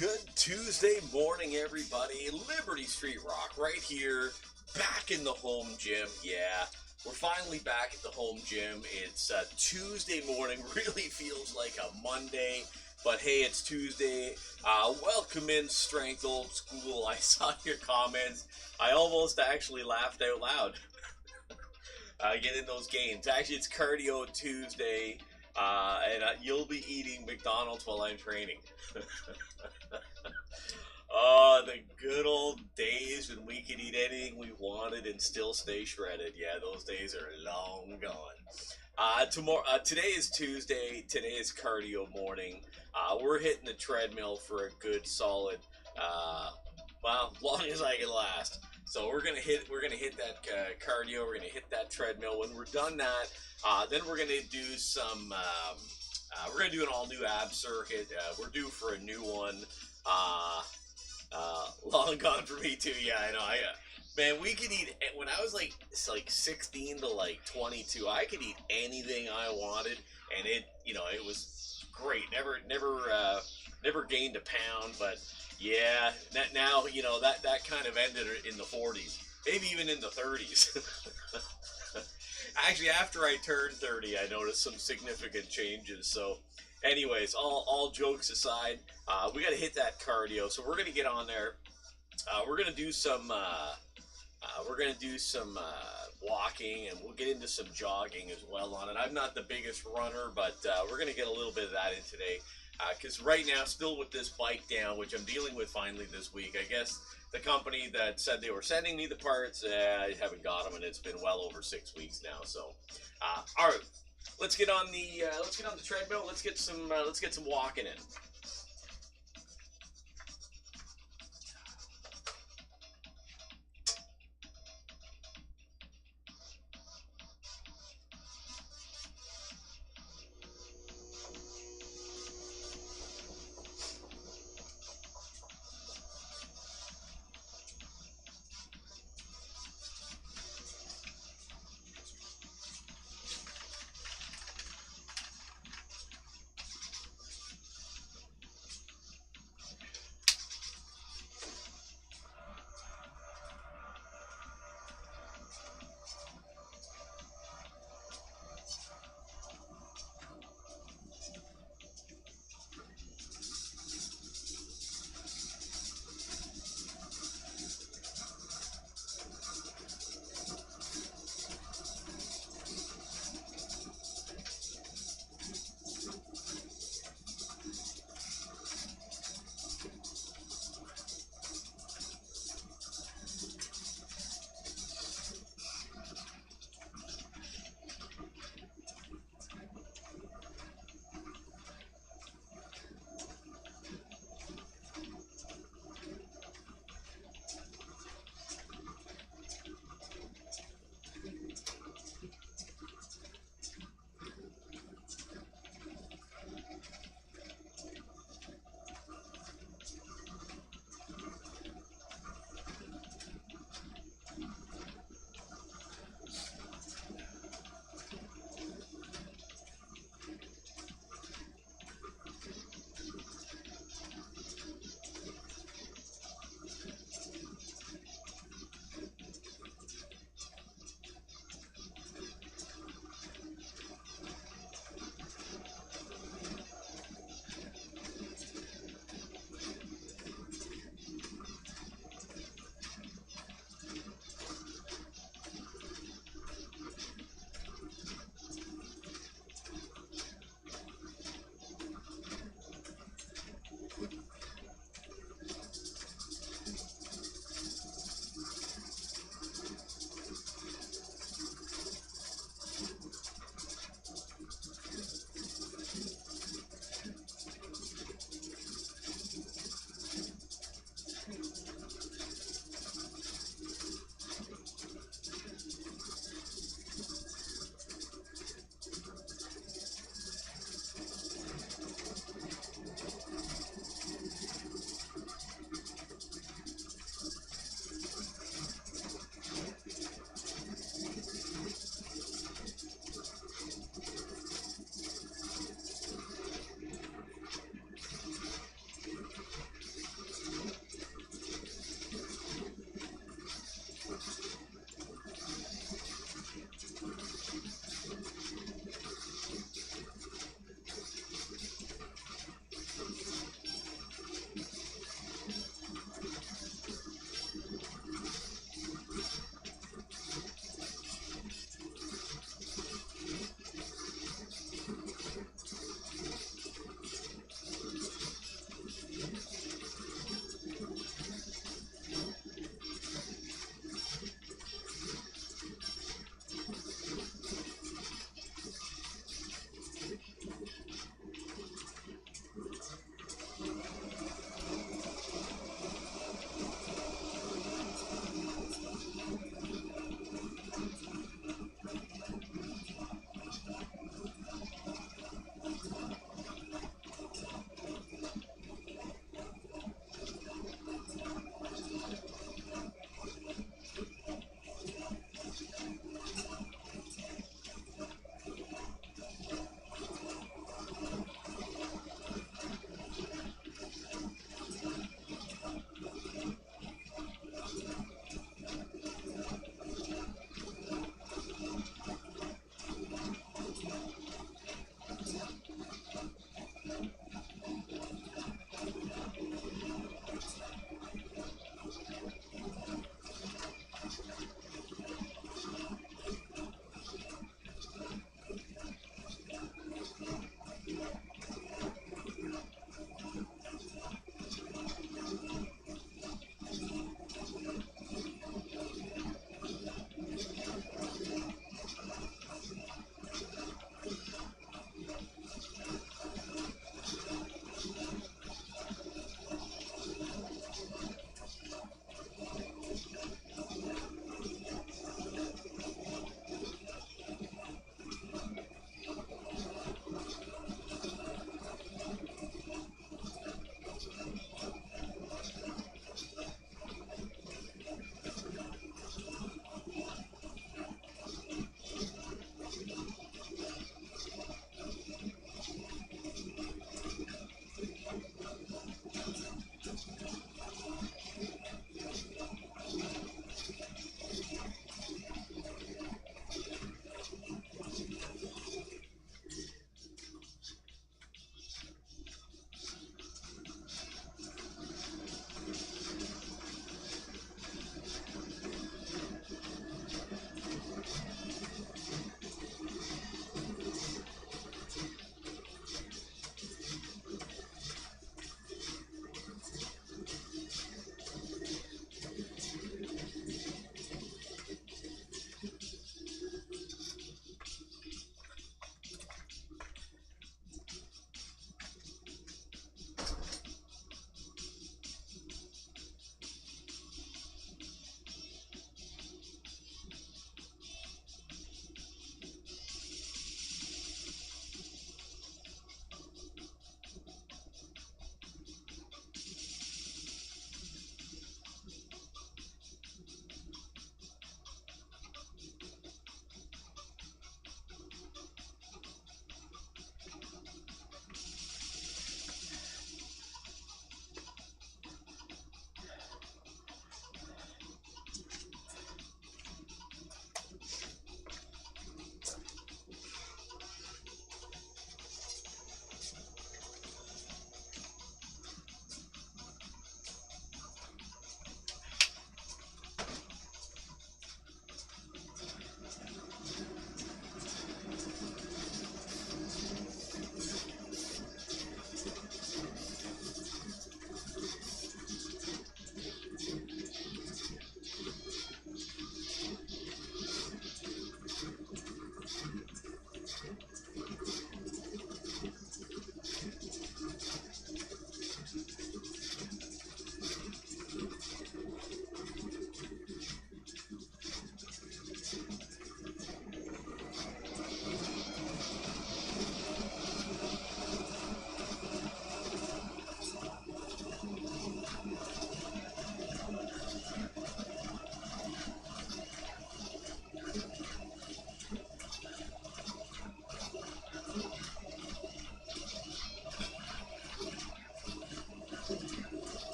Good Tuesday morning, everybody. Liberty Street Rock right here, back in the home gym. Yeah, we're finally back at the home gym. It's Tuesday morning, really feels like a Monday, but hey, it's Tuesday. Welcome in, Strength Old School. I saw your comments. I almost actually laughed out loud. Getting those gains. Actually, it's Cardio Tuesday, and you'll be eating McDonald's while I'm training. Oh, the good old days when we could eat anything we wanted and still stay shredded. Yeah, those days are long gone. Today is Tuesday. Today is cardio morning. We're hitting the treadmill for a good solid, long as I can last. So we're gonna hit that cardio. We're gonna hit that treadmill. When we're done that, then we're gonna do some. We're gonna do an all new ab circuit. We're due for a new one. Long gone for me too. Yeah, I know. Man, we could eat when I was like 16 to like 22. I could eat anything I wanted, and it was great. Never gained a pound, but yeah, now that kind of ended in the 40s, maybe even in the 30s. Actually, after I turned 30, I noticed some significant changes. So, anyways, all jokes aside, we got to hit that cardio. So we're gonna get on there. We're gonna do some. Walking, and we'll get into some jogging as well on it. I'm not the biggest runner, but we're gonna get a little bit of that in today. Because right now, still with this bike down, which I'm dealing with finally this week. I guess the company that said they were sending me the parts, I haven't got them, and it's been well over 6 weeks now. So, all right, let's get on the treadmill. Let's get some walking in.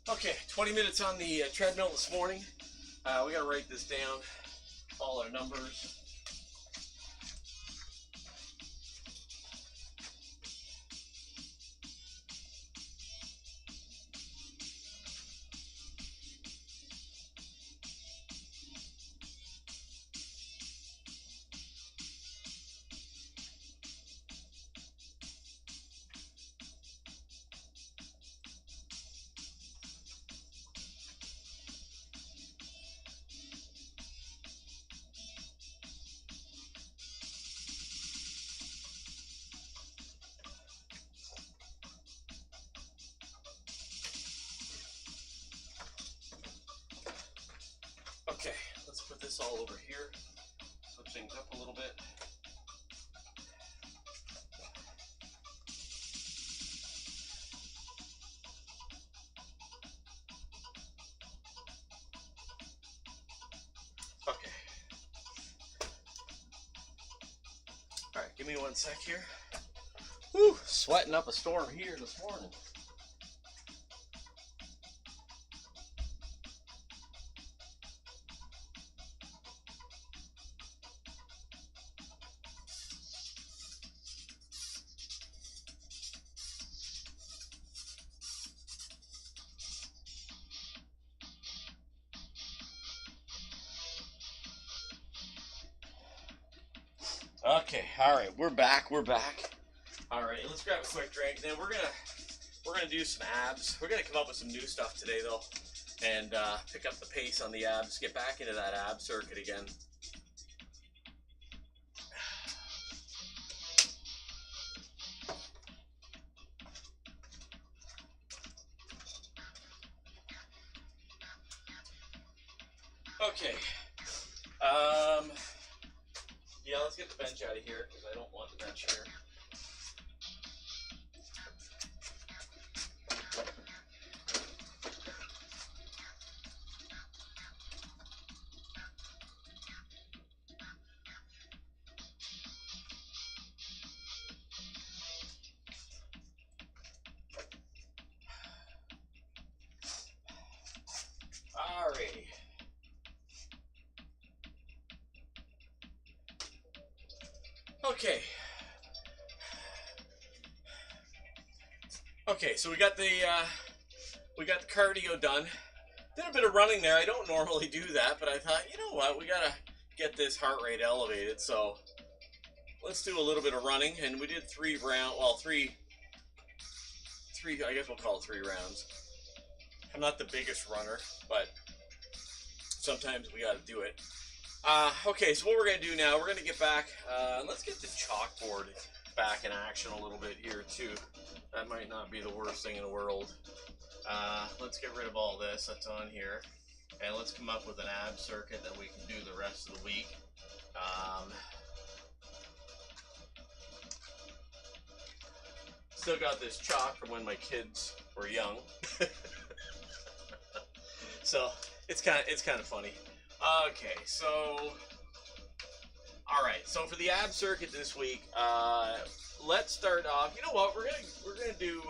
Okay, 20 minutes on the treadmill this morning. We gotta write this down, all our numbers. Okay, let's put this all over here, switch things up a little bit. Okay. All right, give me 1 sec here. Whew, sweating up a storm here this morning. Okay, all right, we're back. All right, let's grab a quick drink. Then we're gonna do some abs. We're gonna come up with some new stuff today though, and pick up the pace on the abs. Get back into that ab circuit again. Okay. Yeah, let's get the bench out of here because I don't want the bench here. Alrighty. Okay, so we got the cardio done. Did a bit of running there. I don't normally do that, but I thought, you know what, we gotta get this heart rate elevated. So let's do a little bit of running, and we did three. I guess we'll call it 3 rounds. I'm not the biggest runner, but sometimes we gotta do it. Okay, so what we're gonna do now, we're gonna get back. Let's get the chalkboard back in action a little bit here too. That might not be the worst thing in the world. Let's get rid of all this that's on here, and let's come up with an ab circuit that we can do the rest of the week. Still got this chalk from when my kids were young, so it's kind of funny. Okay, so all right, so for the ab circuit this week, let's start off. You know what? We're gonna do.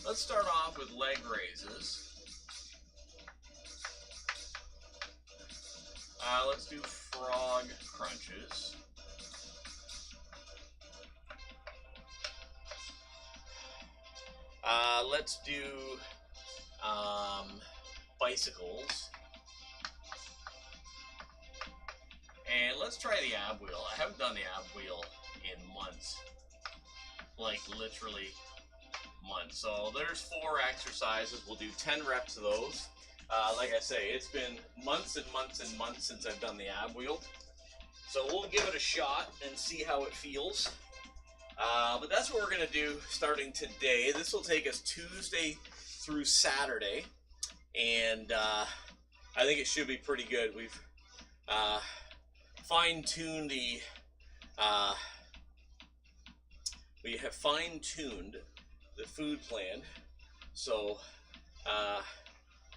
Let's start off with leg raises. Let's do frog crunches. Let's do bicycles. And let's try the ab wheel. I haven't done the ab wheel in months. Like literally months. So there's 4 exercises. We'll do 10 reps of those. Like I say, it's been months and months and months since I've done the ab wheel. So we'll give it a shot and see how it feels. But that's what we're going to do starting today. This will take us Tuesday through Saturday. And I think it should be pretty good. We've fine-tuned the... we have fine-tuned the food plan. So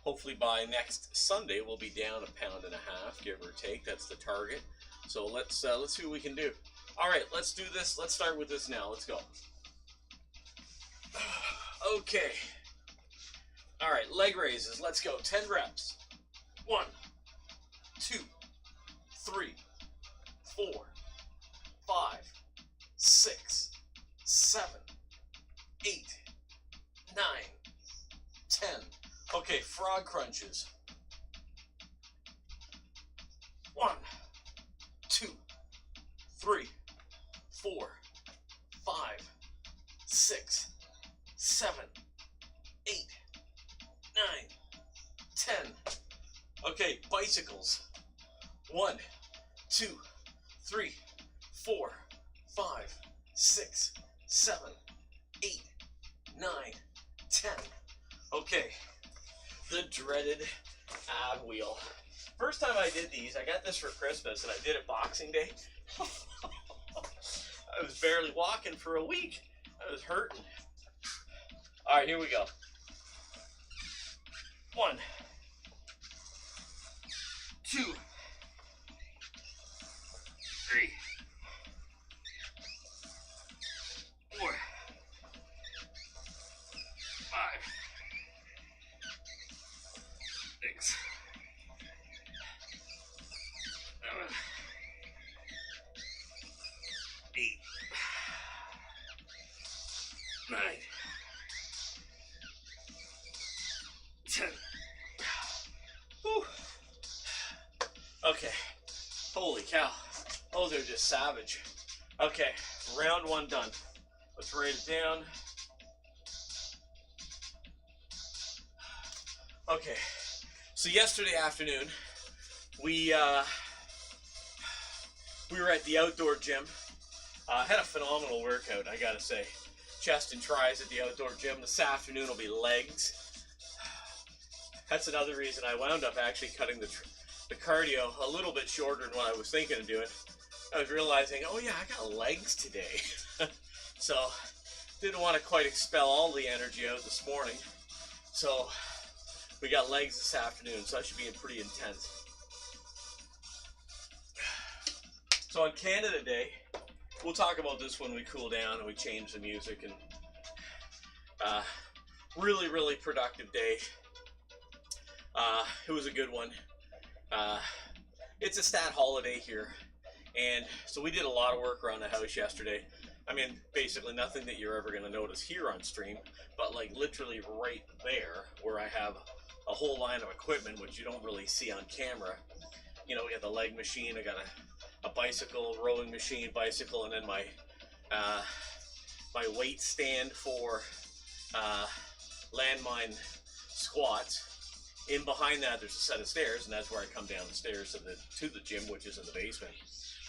hopefully by next Sunday we'll be down 1.5 pounds, give or take. That's the target. So let's see what we can do. All right, let's do this. Let's start with this now. Let's go. Okay. All right, leg raises. Let's go. 10 reps. 1, 2, 3, 4, 5, 6, 7, 8, 9, 10. Okay, frog crunches. 1, 2, 3, 4, 5, 6, 7, 8, 9, 10. Okay, bicycles. 1, 2, 3, 4, 5, 6, 7, 8, 9, 10. Okay, the dreaded ab wheel. First time I did these, I got this for Christmas and I did it Boxing Day. I was barely walking for a week. I was hurting. All right, here we go. 1, 2, 3, 4, 5, 6, 7, 8, 9, 10. Whew. Okay. Holy cow. Those are just savage. Okay, round 1 done. Let's write it down. Okay, so yesterday afternoon, we were at the outdoor gym. Had a phenomenal workout, I gotta say. Chest and tris at the outdoor gym. This afternoon will be legs. That's another reason I wound up actually cutting the cardio a little bit shorter than what I was thinking of doing. I was realizing, oh yeah, I got legs today. So, didn't want to quite expel all the energy out this morning. So, we got legs this afternoon, so that should be pretty intense. So on Canada Day, we'll talk about this when we cool down and we change the music. And really, really productive day. It was a good one. It's a stat holiday here, and so we did a lot of work around the house yesterday. I mean, basically nothing that you're ever going to notice here on stream, but like literally right there where I have a whole line of equipment which you don't really see on camera. You know, we got the leg machine, I got a bicycle, rowing machine, bicycle, and then my my weight stand for landmine squats. In behind that, there's a set of stairs, and that's where I come down the stairs to the gym, which is in the basement.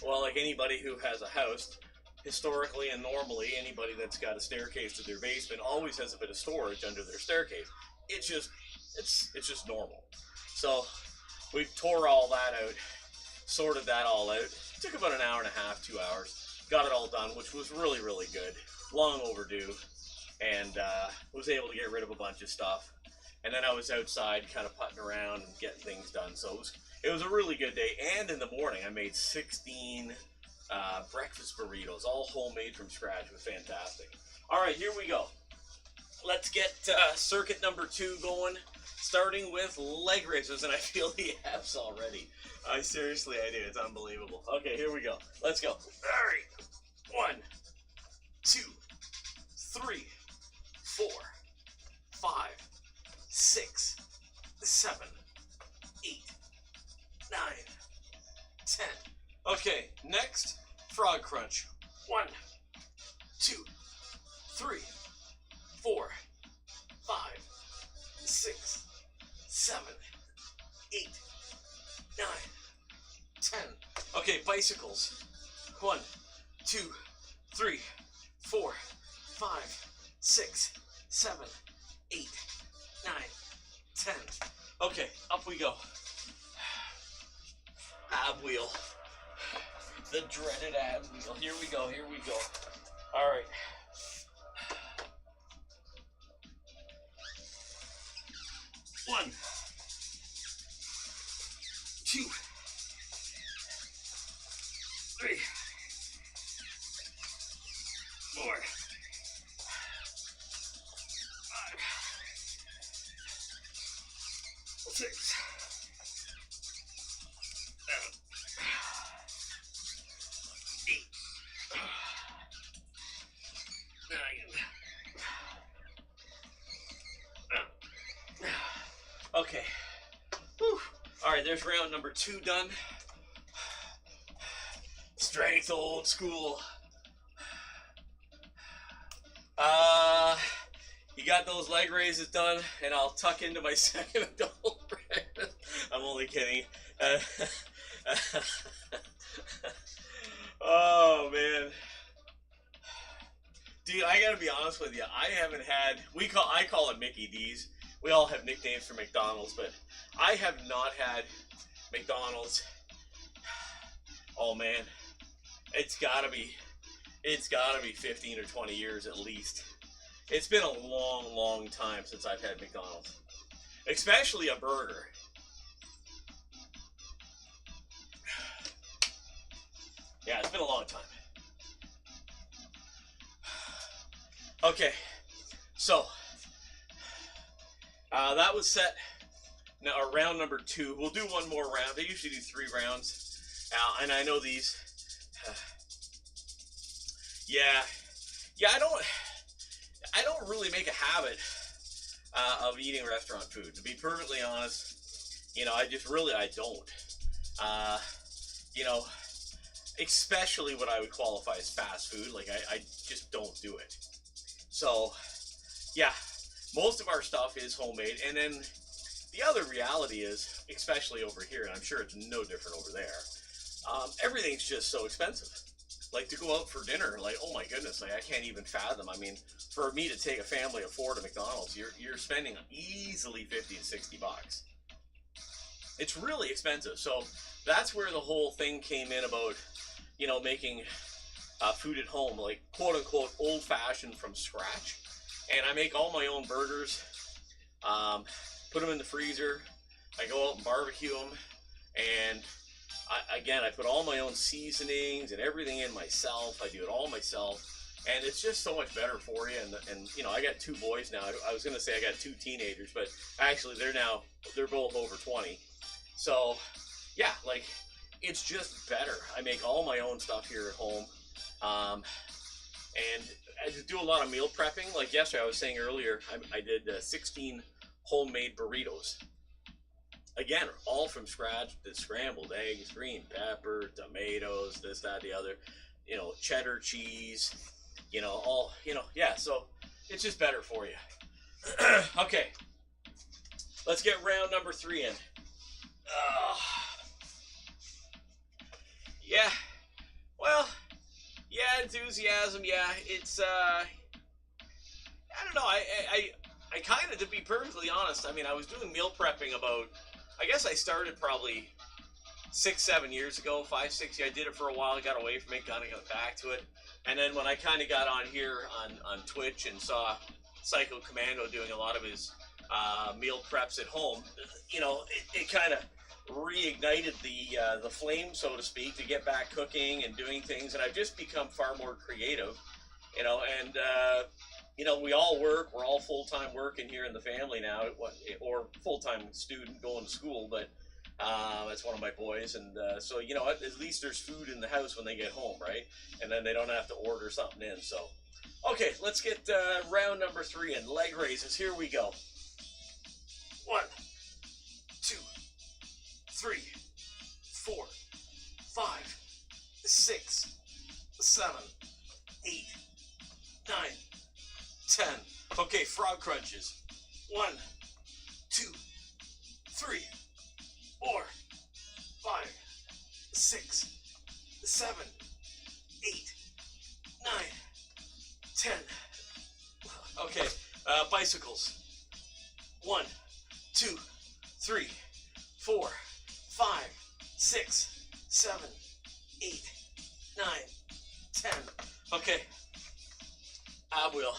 Well, like anybody who has a house, historically and normally, anybody that's got a staircase to their basement always has a bit of storage under their staircase. It's just normal. So we tore all that out, sorted that all out. It took about an hour and a half, 2 hours. Got it all done, which was really, really good. Long overdue, and was able to get rid of a bunch of stuff. And then I was outside kind of putting around and getting things done. So it was a really good day. And in the morning, I made 16 breakfast burritos, all homemade from scratch. It was fantastic. All right, here we go. Let's get circuit number 2 going, starting with leg raises. And I feel the abs already. Seriously, I do. It's unbelievable. Okay, here we go. Let's go. All right. 1, 2, 3, 4, 5, 6, 7, 8, 9, 10. Okay, next, frog crunch. 1, 2, 3, 4, 5, 6, 7, 8, 9, 10. Okay, bicycles. 1, 2, 3, 4, 5, 6, 7, 8, 9, 10. Okay, up we go. Ab wheel. The dreaded ab wheel. Here we go, here we go. All right. One, 2, 3, 4, 5, 6, 7, 8, 9. Okay. Whew. All right, there's round number 2 done. Strength, old school. You got those leg raises done, and I'll tuck into my second adult breakfast. I'm only kidding. Oh man, dude, I gotta be honest with you. I haven't had. I call it Mickey D's. We all have nicknames for McDonald's, but I have not had McDonald's. Oh man, it's gotta be 15 or 20 years at least. It's been a long, long time since I've had McDonald's, especially a burger. Yeah, it's been a long time. Okay, so that was set. Now, round number 2. We'll do one more round. They usually do 3 rounds, and I know these. Yeah. I don't really make a habit of eating restaurant food. To be perfectly honest, you know, I don't. You know, especially what I would qualify as fast food. Like, I just don't do it. So, yeah, most of our stuff is homemade. And then the other reality is, especially over here, and I'm sure it's no different over there, everything's just so expensive. Like, to go out for dinner, like, oh my goodness, like, I can't even fathom. I mean, for me to take a family of 4 to McDonald's, you're spending easily 50 to 60 bucks. It's really expensive. So that's where the whole thing came in about, you know, making food at home, like quote unquote old fashioned from scratch. And I make all my own burgers, put them in the freezer. I go out and barbecue them, and I put all my own seasonings and everything in myself. I do it all myself, and it's just so much better for you. And you know, I got 2 boys now. I was gonna say I got 2 teenagers, but actually they're both over 20. So yeah, like, it's just better. I make all my own stuff here at home, and I do a lot of meal prepping. Like yesterday, I was saying earlier, I did 16 homemade burritos. Again, all from scratch. The scrambled eggs, green pepper, tomatoes, this, that, the other, you know, cheddar cheese, you know, all, you know, yeah, so it's just better for you. Okay, let's get round number 3 in. Yeah, well, yeah, enthusiasm, yeah, it's, I don't know, I kind of, to be perfectly honest, I mean, I was doing meal prepping about, I guess I started probably 6-7 years ago, 5-6. I did it for a while. I got away from it, kind of got back to it. And then when I kind of got on here on Twitch and saw Psycho Commando doing a lot of his meal preps at home, you know, it kind of reignited the flame, so to speak, to get back cooking and doing things. And I've just become far more creative, you know, and you know, we all work. We're all full-time working here in the family now, or full-time student going to school, but that's one of my boys. And so, you know, at least there's food in the house when they get home, right? And then they don't have to order something in. So, okay, let's get round number 3 in. Leg raises. Here we go. 1, 2, 3, 4, 5, 6, 7, 8, 9, 10. Okay, frog crunches. 1, 2, 3, 4, 5, 6, 7, 8, 9, 10. Okay, bicycles. 1, 2, 3, 4, 5, 6, 7, 8, 9, 10. Okay, ab wheel.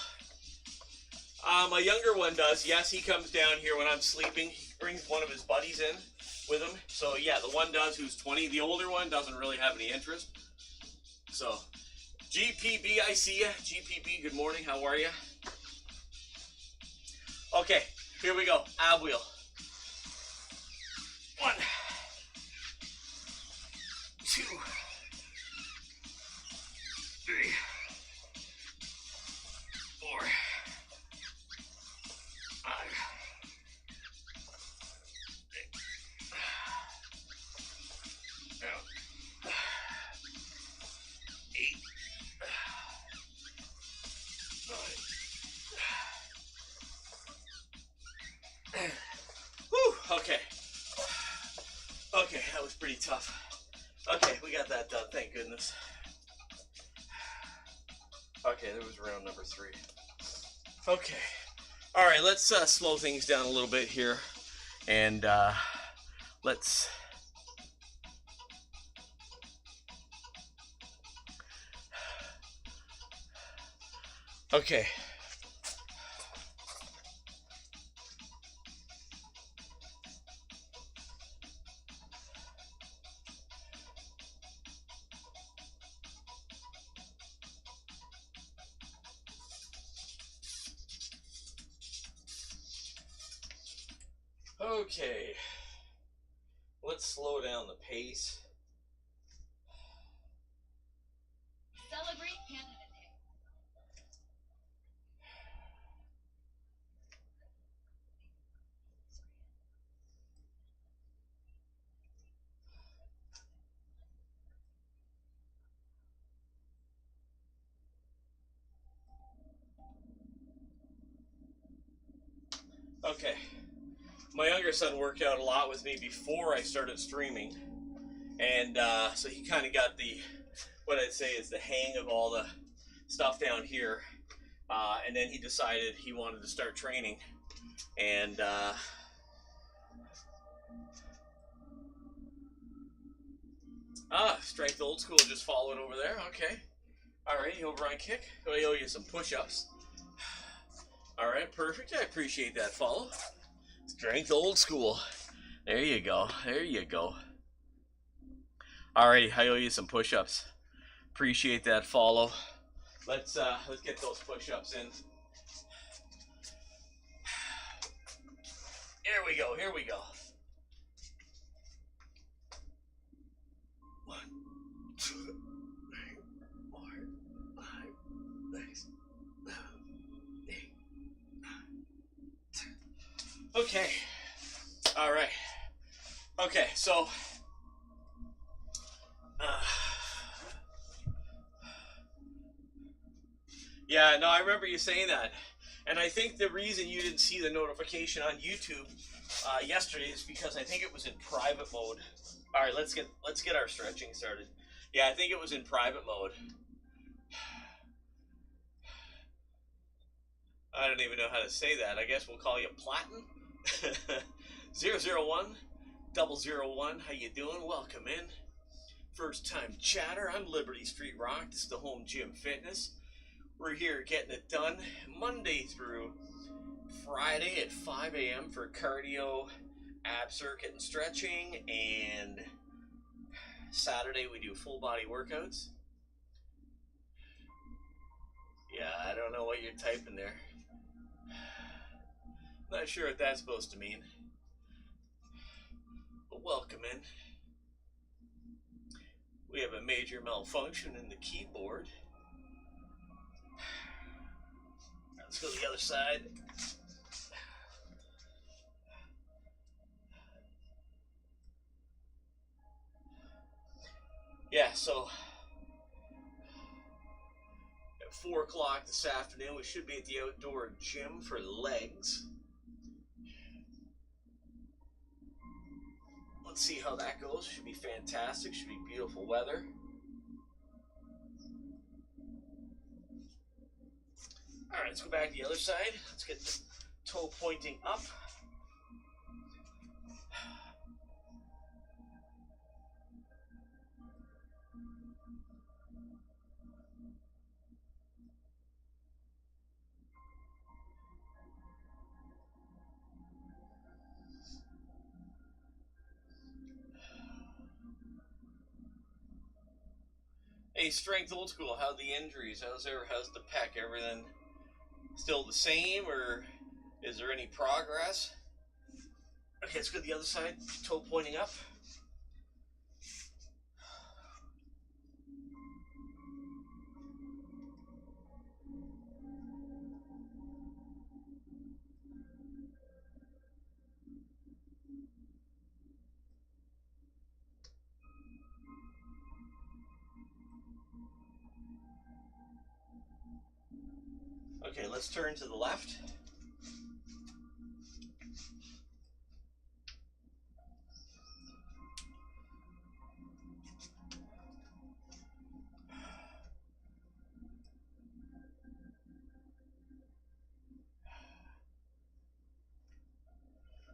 My younger one does. Yes, he comes down here when I'm sleeping. He brings one of his buddies in with him. So yeah, the one does who's 20. The older one doesn't really have any interest. So, GPB, I see ya. GPB, good morning. How are you? Okay, here we go. Ab wheel. 1, 2, 3, 4, 5, 8, 9. Whew, okay. Okay, that was pretty tough. Okay, we got that done, thank goodness. Okay, there was round number 3. Okay. All right, let's slow things down a little bit here. And let's... Okay. Okay. Let's slow down the pace. Celebrate Canada Okay. My younger son worked out a lot with me before I started streaming. And so he kind of got the, what I'd say is the hang of all the stuff down here. And then he decided he wanted to start training. And Strength Old School just followed over there. Okay. All right, overrun kick. I owe you some push-ups. All right, perfect. I appreciate that follow. Strength Old School. There you go. There you go. All right, I owe you some push-ups. Appreciate that follow. Let's get those push-ups in. Here we go. Here we go. 1, 2, 3, 4, 5, 6, 7, 8, 9, 10. Okay. All right. Okay, so yeah, no, I remember you saying that. And I think the reason you didn't see the notification on YouTube yesterday is because I think it was in private mode. All right, let's get our stretching started. Yeah, I think it was in private mode. I don't even know how to say that. I guess we'll call you Platin. 001 001. How you doing? Welcome in. First time chatter. I'm Liberty Street Rock. This is the Home Gym Fitness. We're here getting it done Monday through Friday at 5 a.m. for cardio, ab circuit, and stretching. And Saturday we do full body workouts. Yeah, I don't know what you're typing there. Not sure what that's supposed to mean. But welcome in. We have a major malfunction in the keyboard. Let's go to the other side. Yeah, so at 4 o'clock this afternoon, we should be at the outdoor gym for legs. Let's see how that goes. Should be fantastic. Should be beautiful weather. All right, let's go back to the other side. Let's get the toe pointing up. Hey, Strength Old School, how the injuries? How's the pec? Everything still the same, or is there any progress? Okay, let's go to the other side. Toe pointing up. Okay, let's turn to the left.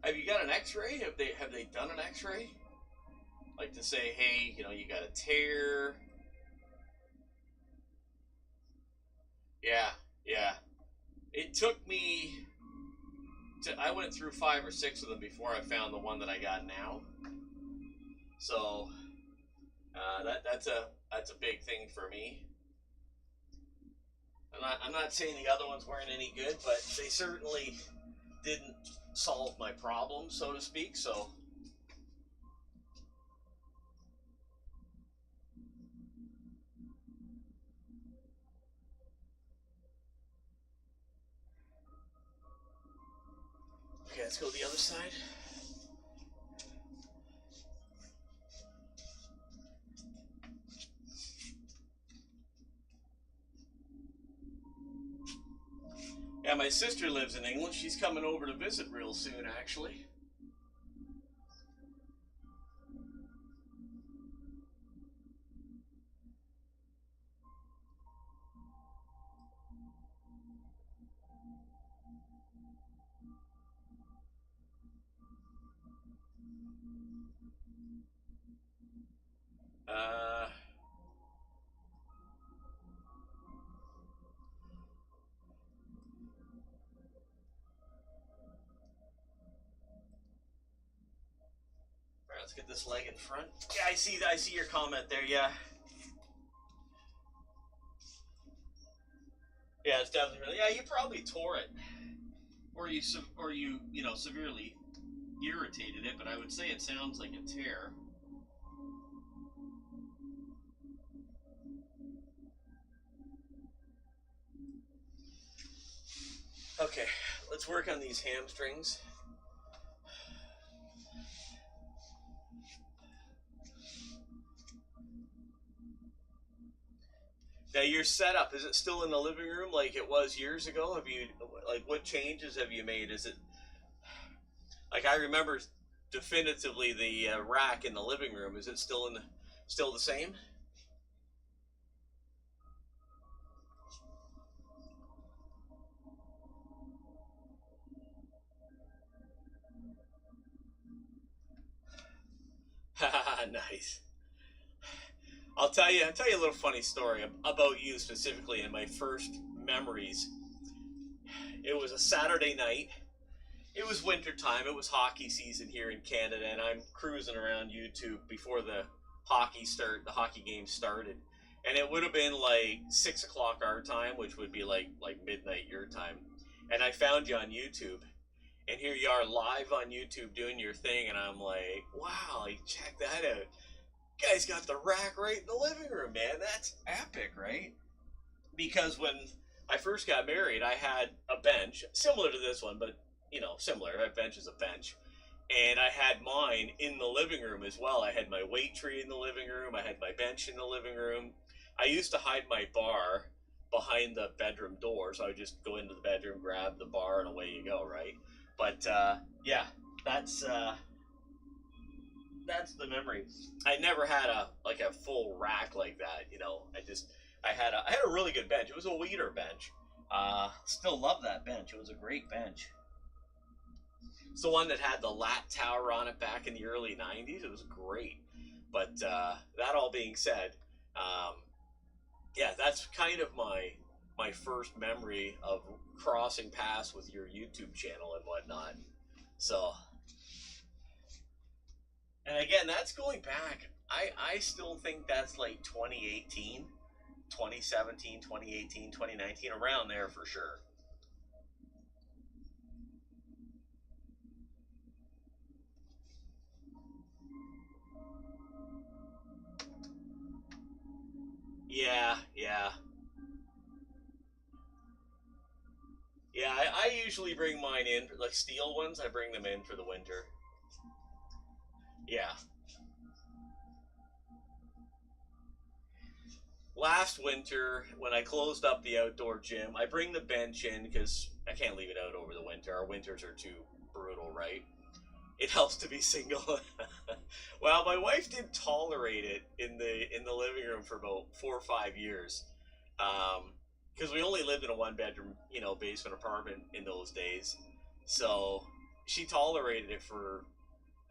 Have you got an X-ray? Have they done an X-ray? Like to say, hey, you know, you got a tear. Yeah, yeah. It took me I went through 5 or 6 of them before I found the one that I got now. So that's a big thing for me. I'm not saying the other ones weren't any good, but they certainly didn't solve my problem, so to speak. So okay, let's go to the other side. Yeah, my sister lives in England. She's coming over to visit real soon, actually. Uh, all right, let's get this leg in front. Yeah, I see your comment there. Yeah. Yeah, it's definitely really. Yeah, you probably tore it, or you know severely irritated it. But I would say it sounds like a tear. Okay, let's work on these hamstrings. Now your setup, is it still in the living room like it was years ago? Have you, like, what changes have you made? Is it, like, I remember definitively the rack in the living room. Is it still the same? Nice. I'll tell you a little funny story about you specifically in my first memories. It was a Saturday night. It was winter time. It was hockey season here in Canada, and I'm cruising around YouTube before the hockey game started, and it would have been like 6 o'clock our time, which would be like midnight your time. And I found you on YouTube, and here you are live on YouTube doing your thing, and I'm like, wow, like, check that out. You guys got the rack right in the living room, man. That's epic, right? Because when I first got married, I had a bench similar to this one, but you know, similar. A bench is a bench, and I had mine in the living room as well. I had my weight tree in the living room. I had my bench in the living room. I used to hide my bar behind the bedroom door, so I would just go into the bedroom, grab the bar, and away you go, right? But yeah, that's the memory. I never had a full rack like that, you know. I had a really good bench. It was a Weeder bench. Still love that bench. It was a great bench. It's the one that had the lat tower on it back in the early 90s. It was great. But that all being said, yeah, that's kind of my first memory of crossing paths with your YouTube channel and whatnot. So, and again, that's going back. I still think that's like 2018, 2017, 2018, 2019, around there for sure. Yeah, yeah. Yeah, I usually bring mine in, like steel ones, I bring them in for the winter. Yeah. Last winter, when I closed up the outdoor gym, I bring the bench in because I can't leave it out over the winter. Our winters are too brutal, right? It helps to be single. Well, my wife did tolerate it in the living room for about 4 or 5 years, because we only lived in a one bedroom, basement apartment in those days. So she tolerated it for,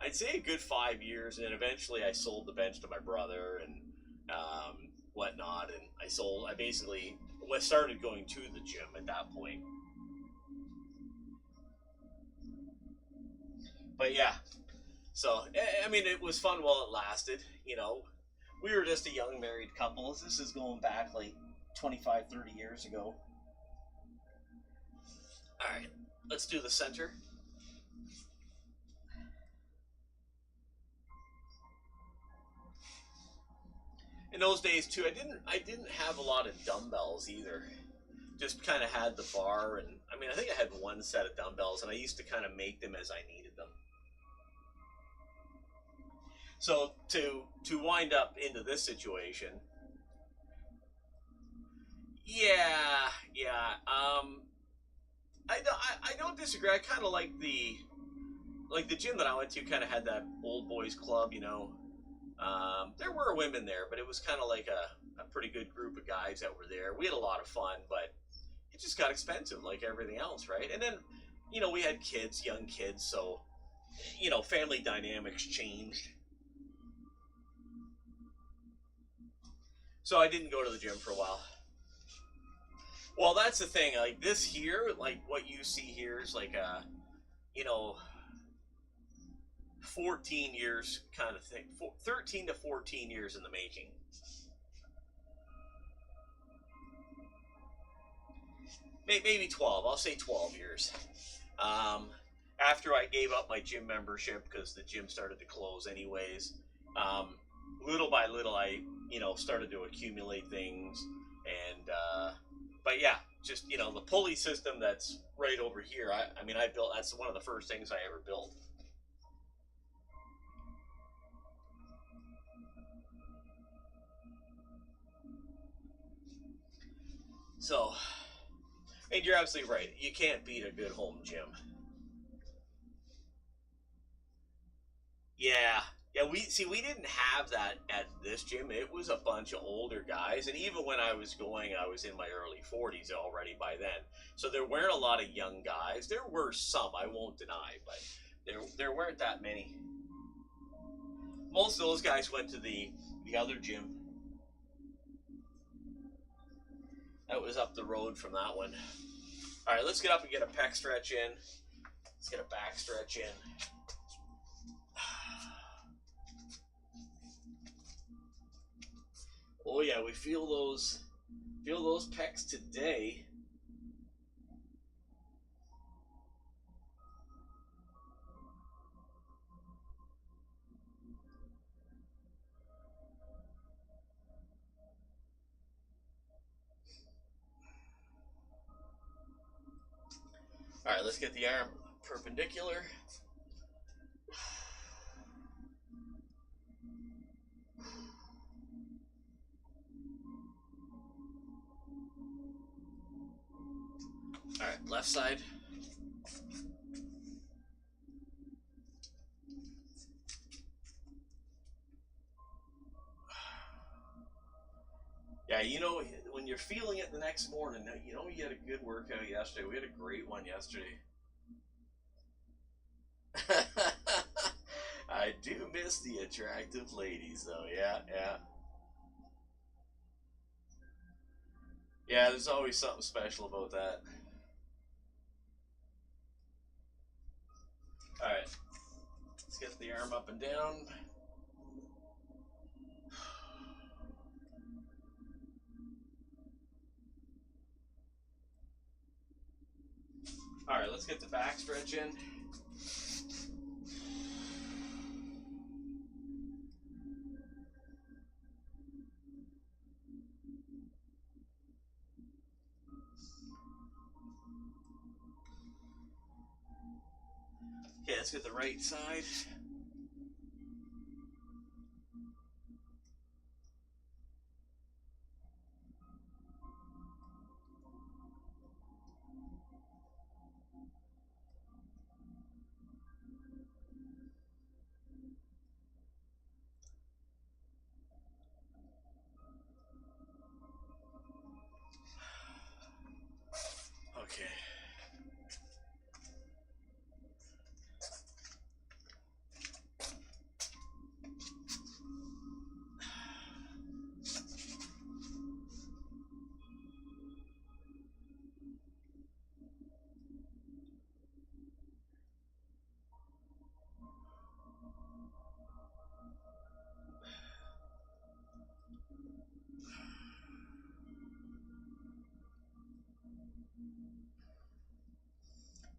I'd say, a good 5 years, and then eventually I sold the bench to my brother and whatnot, and I basically started going to the gym at that point. But yeah, so I mean, it was fun while it lasted. We were just a young married couple. This is going back like 25, 30 years ago. All right, let's do the center. In those days too, I didn't have a lot of dumbbells either. Just kind of had the bar, and I mean, I think I had one set of dumbbells, and I used to kind of make them as I needed them. So to wind up into this situation, yeah, yeah. I don't disagree. I kind of like the gym that I went to. Kind of had that old boys club, There were women there, but it was kind of like a pretty good group of guys that were there. We had a lot of fun, but it just got expensive, like everything else, right? And then, we had kids, young kids, so family dynamics changed. So I didn't go to the gym for a while. Well, that's the thing. Like this here, like what you see here is like a, you know, 14 years kind of thing. 13 to 14 years in the making. Maybe 12. I'll say 12 years. After I gave up my gym membership because the gym started to close anyways, um, little by little I, started to accumulate things. And, but yeah, just, the pulley system that's right over here. I mean, I built, that's one of the first things I ever built. So, and you're absolutely right. You can't beat a good home gym. Yeah. Yeah, we didn't have that at this gym. It was a bunch of older guys, and even when I was going, I was in my early 40s already by then. So there weren't a lot of young guys. There were some, I won't deny, but there weren't that many. Most of those guys went to the other gym that was up the road from that one. All right, let's get up and get a pec stretch in. Let's get a back stretch in. Oh yeah, we feel those pecs today. All right, let's get the arm perpendicular. All right, left side. Yeah, when you're feeling it the next morning, you had a good workout yesterday. We had a great one yesterday. I do miss the attractive ladies, though. Yeah, yeah. Yeah, there's always something special about that. All right, let's get the arm up and down. All right, let's get the back stretch in. Okay, let's get the right side. Okay.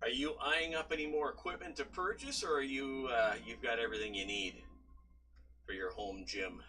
Are you eyeing up any more equipment to purchase, or are you you've got everything you need for your home gym?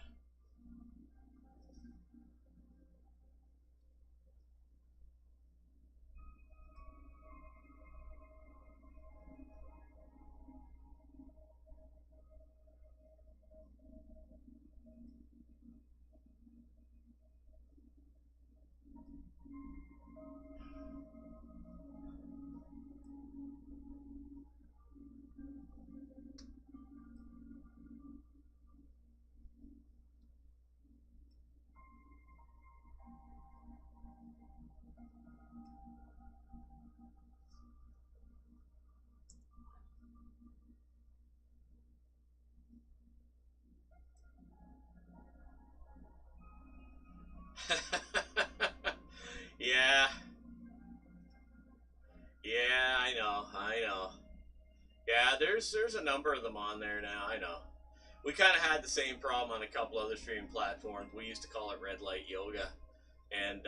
Yeah, yeah, I know. Yeah, there's a number of them on there now. I know. We kind of had the same problem on a couple other streaming platforms. We used to call it red light yoga, and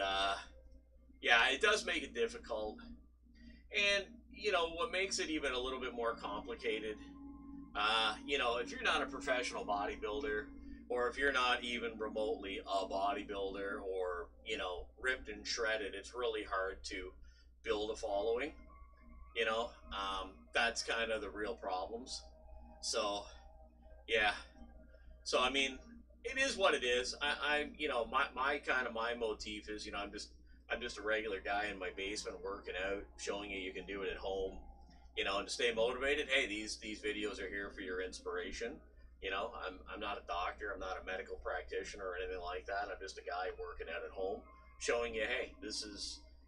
yeah, it does make it difficult. And what makes it even a little bit more complicated, if you're not a professional bodybuilder, or if you're not even remotely a bodybuilder, or ripped and shredded, it's really hard to build a following. That's kind of the real problems. So yeah, so I mean, it is what it is. My kind of my motif is, I'm just a regular guy in my basement working out, showing you can do it at home. And to stay motivated, hey, these videos are here for your inspiration. I'm not a doctor, I'm not a medical practitioner or anything like that. I'm just a guy working out at home, showing you, hey,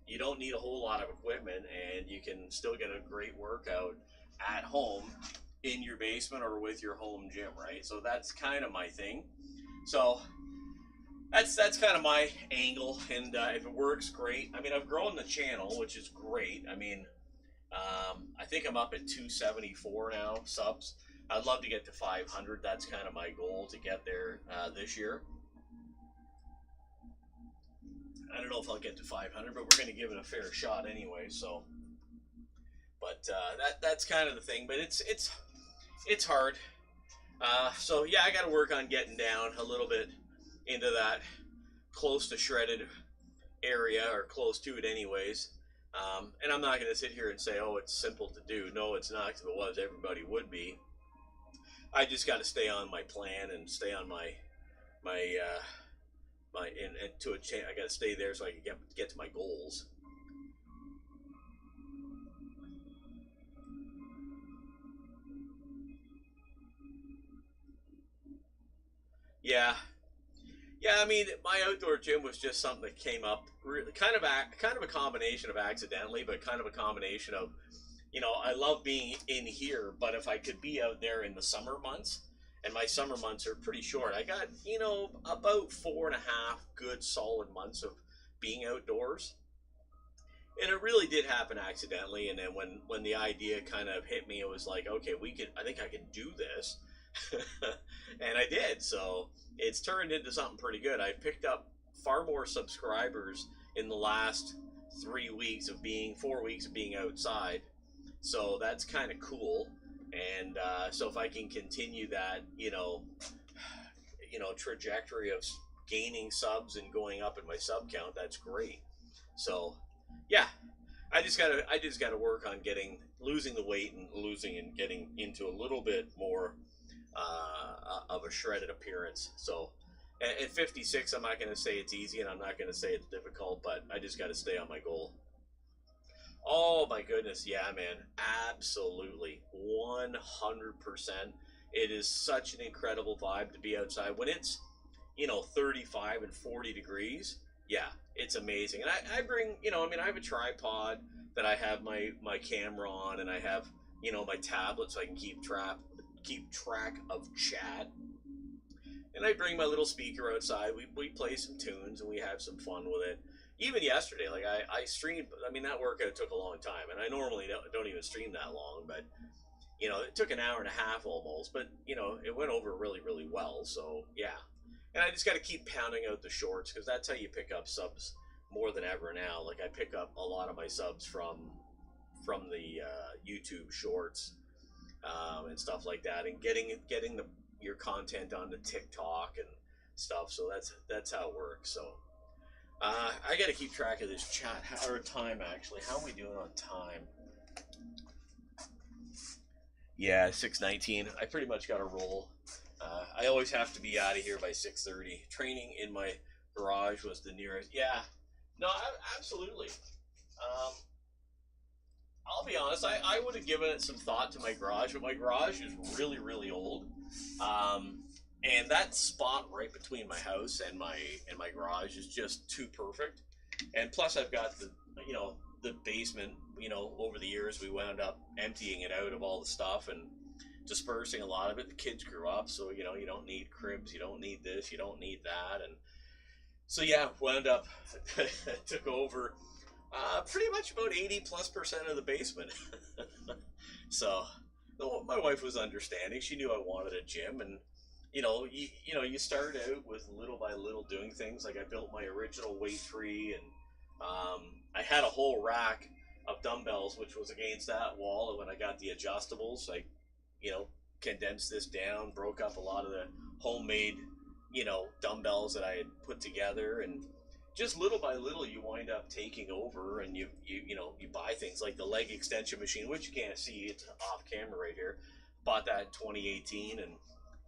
you don't need a whole lot of equipment, and you can still get a great workout at home in your basement or with your home gym, right? So that's kind of my thing. So that's kind of my angle, and if it works, great. I mean, I've grown the channel, which is great. I mean, I think I'm up at 274 now subs. I'd love to get to 500. That's kind of my goal, to get there this year. I don't know if I'll get to 500, but we're going to give it a fair shot anyway. So, but that's kind of the thing. But it's hard. So yeah, I got to work on getting down a little bit into that close to shredded area, or close to it anyways. And I'm not going to sit here and say, oh, it's simple to do. No, it's not. If it was, everybody would be. I just got to stay on my plan and stay on my and to a I got to stay there so I can get to my goals. Yeah, yeah. I mean, my outdoor gym was just something that came up, really, kind of a combination of accidentally, but kind of a combination of, I love being in here, but if I could be out there in the summer months, and my summer months are pretty short, I got, about 4.5 good solid months of being outdoors. And it really did happen accidentally. And then when the idea kind of hit me, it was like, okay, I think I can do this. And I did. So it's turned into something pretty good. I picked up far more subscribers in the last 3 weeks of being 4 weeks of being outside. So that's kind of cool. And so if I can continue that, trajectory of gaining subs and going up in my sub count, that's great. So yeah, I just gotta work on losing the weight and getting into a little bit more of a shredded appearance. So at 56, I'm not gonna say it's easy, and I'm not gonna say it's difficult, but I just gotta stay on my goal. Oh my goodness, yeah, man, absolutely, 100%. It is such an incredible vibe to be outside when it's 35 and 40 degrees. Yeah, it's amazing. And I bring, I mean, I have a tripod that I have my camera on, and I have, my tablet so I can keep track of chat. And I bring my little speaker outside. We play some tunes and we have some fun with it. Even yesterday, like I streamed. I mean, that workout took a long time, and I normally don't even stream that long, but it took an hour and a half almost. But it went over really, really well. So yeah, and I just got to keep pounding out the shorts, because that's how you pick up subs more than ever now. Like, I pick up a lot of my subs from the YouTube shorts, and stuff like that, and getting your content onto TikTok and stuff. So that's how it works. So I got to keep track of this chat or time, actually. How are we doing on time? Yeah, 6:19. I pretty much got to roll. I always have to be out of here by 6:30. Training in my garage was the nearest. Yeah, no, absolutely. I'll be honest. I would have given it some thought to my garage, but my garage is really, really old. And that spot right between my house and my garage is just too perfect. And plus, I've got the basement. Over the years, we wound up emptying it out of all the stuff and dispersing a lot of it. The kids grew up, so you don't need cribs, you don't need this, you don't need that, and so yeah, wound up took over pretty much about 80+% of the basement. So my wife was understanding. She knew I wanted a gym, and you start out with little by little doing things. Like, I built my original weight tree, and I had a whole rack of dumbbells, which was against that wall. And when I got the adjustables, I condensed this down, broke up a lot of the homemade dumbbells that I had put together, and just little by little you wind up taking over, and you buy things like the leg extension machine, which you can't see, it's off camera right here. Bought that in 2018, and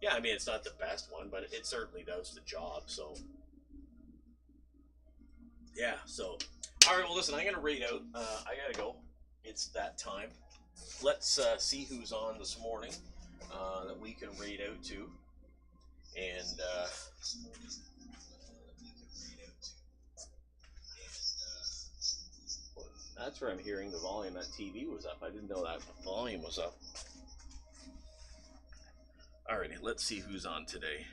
yeah, I mean, it's not the best one, but it certainly does the job. So yeah, so all right, well, listen, I'm gonna rate out. I gotta go. It's that time. Let's see who's on this morning that we can rate out to, and that's where I'm hearing the volume. That TV was up. I didn't know that volume was up. Alrighty, let's see who's on today.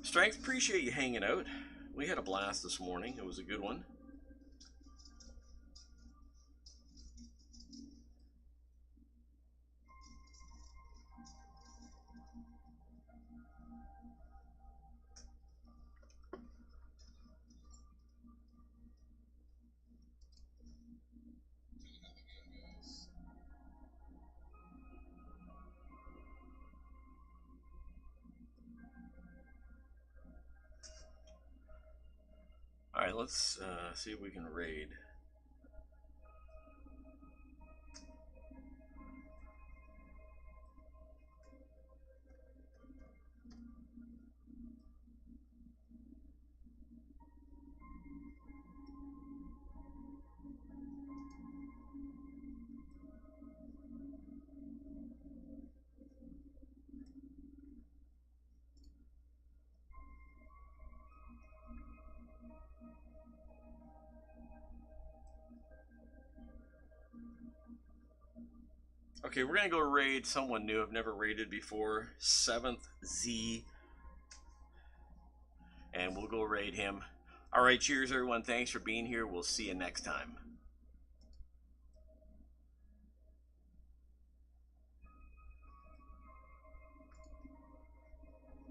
Strength, appreciate you hanging out. We had a blast this morning. It was a good one. Alright, let's see if we can raid. Okay, we're gonna go raid someone new I've never raided before, 7th Z, and we'll go raid him. All right, cheers everyone. Thanks for being here. We'll see you next time.